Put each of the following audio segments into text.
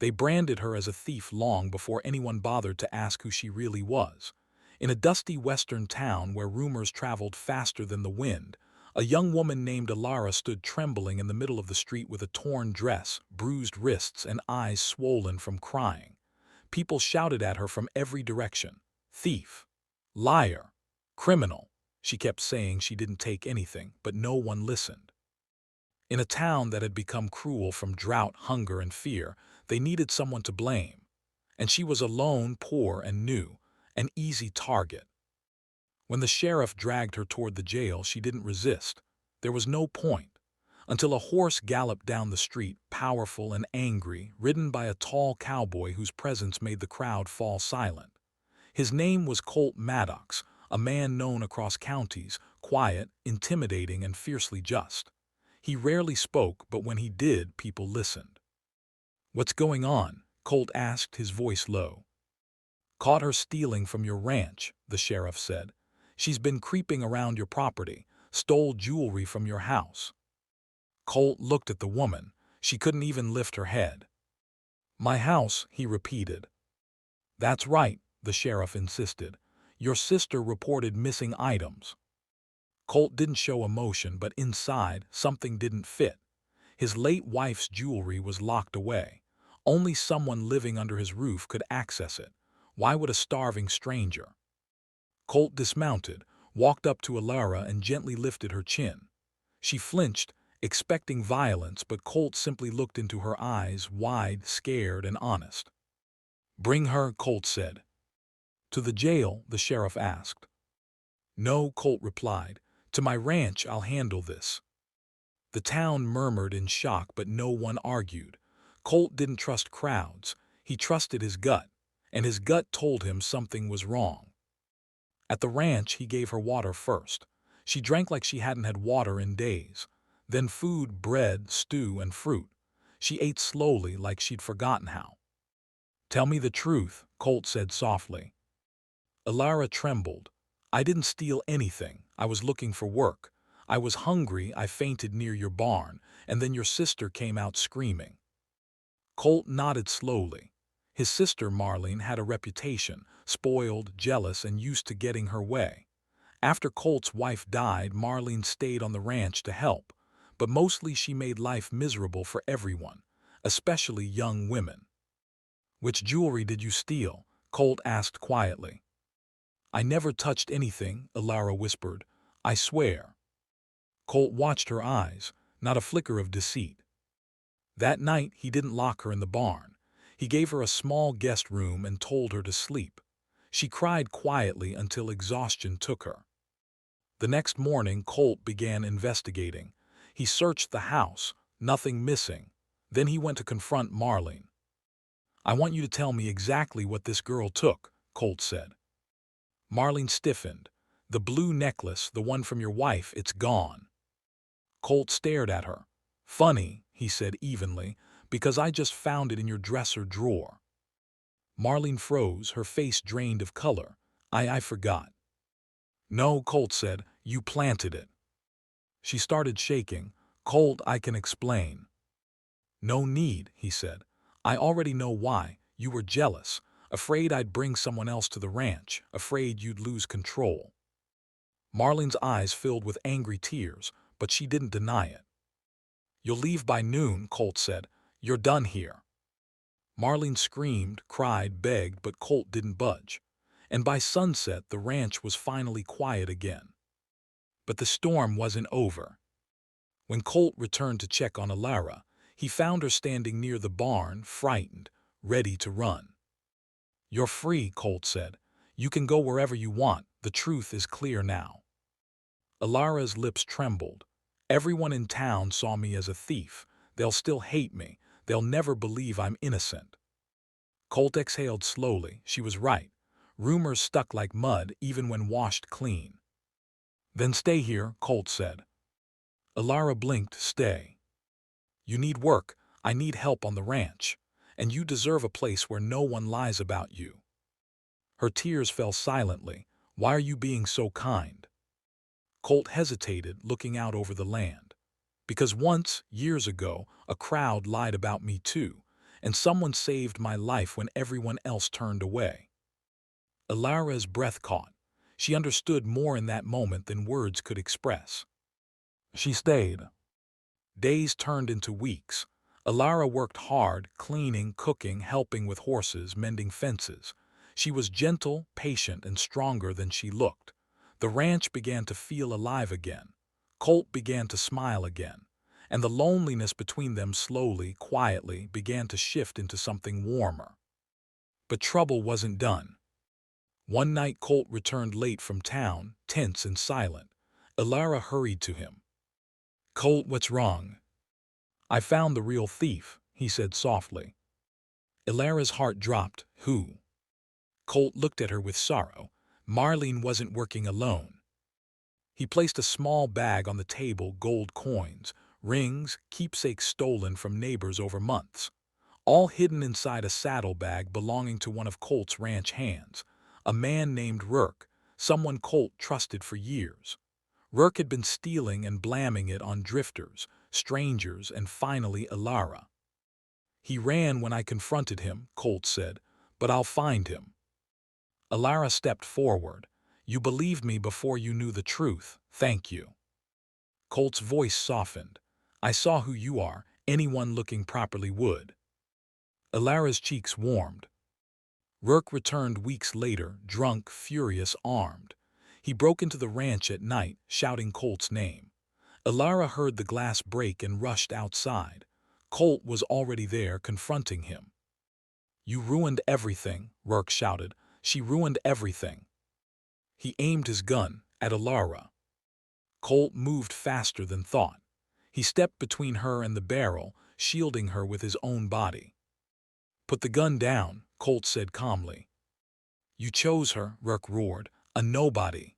They branded her as a thief long before anyone bothered to ask who she really was. In a dusty western town where rumors traveled faster than the wind, a young woman named Alara stood trembling in the middle of the street with a torn dress, bruised wrists, and eyes swollen from crying. People shouted at her from every direction. Thief! Liar! Criminal! She kept saying she didn't take anything, but no one listened. In a town that had become cruel from drought, hunger, and fear, they needed someone to blame. And she was alone, poor, and new, an easy target. When the sheriff dragged her toward the jail, she didn't resist. There was no point. Until a horse galloped down the street, powerful and angry, ridden by a tall cowboy whose presence made the crowd fall silent. His name was Colt Maddox, a man known across counties, quiet, intimidating, and fiercely just. He rarely spoke, but when he did, people listened. "What's going on?" Colt asked, his voice low. "Caught her stealing from your ranch," the sheriff said. "She's been creeping around your property, stole jewelry from your house." Colt looked at the woman. She couldn't even lift her head. "My house," he repeated. "That's right," the sheriff insisted. "Your sister reported missing items." Colt didn't show emotion, but inside, something didn't fit. His late wife's jewelry was locked away. Only someone living under his roof could access it. Why would a starving stranger? Colt dismounted, walked up to Alara, and gently lifted her chin. She flinched, expecting violence, but Colt simply looked into her eyes, wide, scared, and honest. "Bring her," Colt said. "To the jail?" the sheriff asked. "No," Colt replied. "To my ranch. I'll handle this." The town murmured in shock, but no one argued. Colt didn't trust crowds. He trusted his gut, and his gut told him something was wrong. At the ranch, he gave her water first. She drank like she hadn't had water in days. Then food, bread, stew, and fruit. She ate slowly, like she'd forgotten how. "Tell me the truth," Colt said softly. Alara trembled. "I didn't steal anything. I was looking for work. I was hungry, I fainted near your barn, and then your sister came out screaming." Colt nodded slowly. His sister, Marlene, had a reputation, spoiled, jealous, and used to getting her way. After Colt's wife died, Marlene stayed on the ranch to help, but mostly she made life miserable for everyone, especially young women. "Which jewelry did you steal?" Colt asked quietly. "I never touched anything," Alara whispered. "I swear." Colt watched her eyes, not a flicker of deceit. That night, he didn't lock her in the barn. He gave her a small guest room and told her to sleep. She cried quietly until exhaustion took her. The next morning, Colt began investigating. He searched the house, nothing missing. Then he went to confront Marlene. "I want you to tell me exactly what this girl took," Colt said. Marlene stiffened. "The blue necklace, the one from your wife, it's gone." Colt stared at her. "Funny," he said evenly, "because I just found it in your dresser drawer." Marlene froze, her face drained of color. I forgot." "No," Colt said, "you planted it." She started shaking. "Colt, I can explain." "No need," he said. "I already know why. You were jealous, afraid I'd bring someone else to the ranch, afraid you'd lose control." Marlene's eyes filled with angry tears, but she didn't deny it. "You'll leave by noon," Colt said. "You're done here." Marlene screamed, cried, begged, but Colt didn't budge. And by sunset, the ranch was finally quiet again. But the storm wasn't over. When Colt returned to check on Alara, he found her standing near the barn, frightened, ready to run. "You're free," Colt said. "You can go wherever you want. The truth is clear now." Alara's lips trembled. "Everyone in town saw me as a thief. They'll still hate me. They'll never believe I'm innocent." Colt exhaled slowly. She was right. Rumors stuck like mud, even when washed clean. "Then stay here," Colt said. Alara blinked. "Stay." "You need work. I need help on the ranch. And you deserve a place where no one lies about you." Her tears fell silently. "Why are you being so kind?" Colt hesitated, looking out over the land. "Because once, years ago, a crowd lied about me too, and someone saved my life when everyone else turned away." Ilara's breath caught. She understood more in that moment than words could express. She stayed. Days turned into weeks. Ilara worked hard, cleaning, cooking, helping with horses, mending fences. She was gentle, patient, and stronger than she looked. The ranch began to feel alive again. Colt began to smile again. And the loneliness between them slowly, quietly, began to shift into something warmer. But trouble wasn't done. One night Colt returned late from town, tense and silent. Ilara hurried to him. "Colt, what's wrong?" "I found the real thief," he said softly. Ilara's heart dropped. "Who?" Colt looked at her with sorrow. Marlene wasn't working alone. He placed a small bag on the table, gold coins, rings, keepsakes stolen from neighbors over months, all hidden inside a saddlebag belonging to one of Colt's ranch hands, a man named Rourke, someone Colt trusted for years. Rourke had been stealing and blaming it on drifters, strangers, and finally Ilara. "He ran when I confronted him," Colt said, "but I'll find him." Ilara stepped forward. "You believed me before you knew the truth. Thank you." Colt's voice softened. "I saw who you are. Anyone looking properly would." Ilara's cheeks warmed. Rourke returned weeks later, drunk, furious, armed. He broke into the ranch at night, shouting Colt's name. Ilara heard the glass break and rushed outside. Colt was already there, confronting him. "You ruined everything," Rourke shouted. "She ruined everything." He aimed his gun at Ilara. Colt moved faster than thought. He stepped between her and the barrel, shielding her with his own body. "Put the gun down," Colt said calmly. "You chose her," Rourke roared, "a nobody."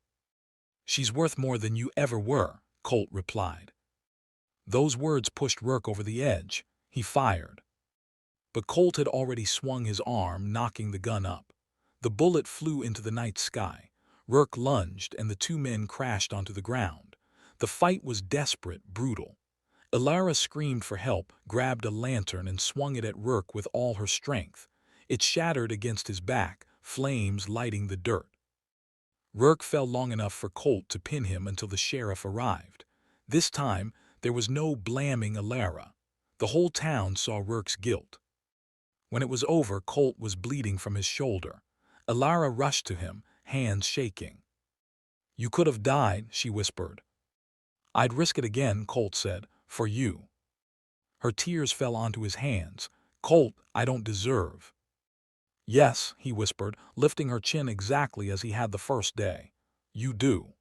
"She's worth more than you ever were," Colt replied. Those words pushed Rourke over the edge. He fired. But Colt had already swung his arm, knocking the gun up. The bullet flew into the night sky. Rourke lunged, and the two men crashed onto the ground. The fight was desperate, brutal. Ilara screamed for help, grabbed a lantern, and swung it at Rourke with all her strength. It shattered against his back, flames lighting the dirt. Rourke fell long enough for Colt to pin him until the sheriff arrived. This time, there was no blaming Ilara. The whole town saw Rourke's guilt. When it was over, Colt was bleeding from his shoulder. Ilara rushed to him, hands shaking. "You could have died," she whispered. "I'd risk it again," Colt said, "for you." Her tears fell onto his hands. "Colt, I don't deserve." "Yes," he whispered, lifting her chin exactly as he had the first day. "You do."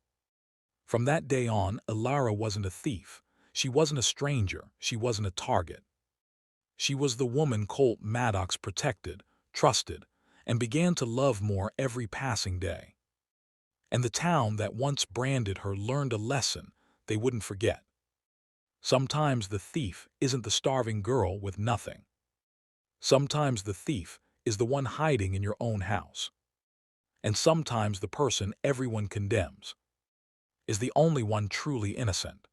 From that day on, Ilara wasn't a thief. She wasn't a stranger. She wasn't a target. She was the woman Colt Maddox protected, trusted, and began to love more every passing day. And the town that once branded her learned a lesson they wouldn't forget. Sometimes the thief isn't the starving girl with nothing. Sometimes the thief is the one hiding in your own house. And sometimes the person everyone condemns is the only one truly innocent.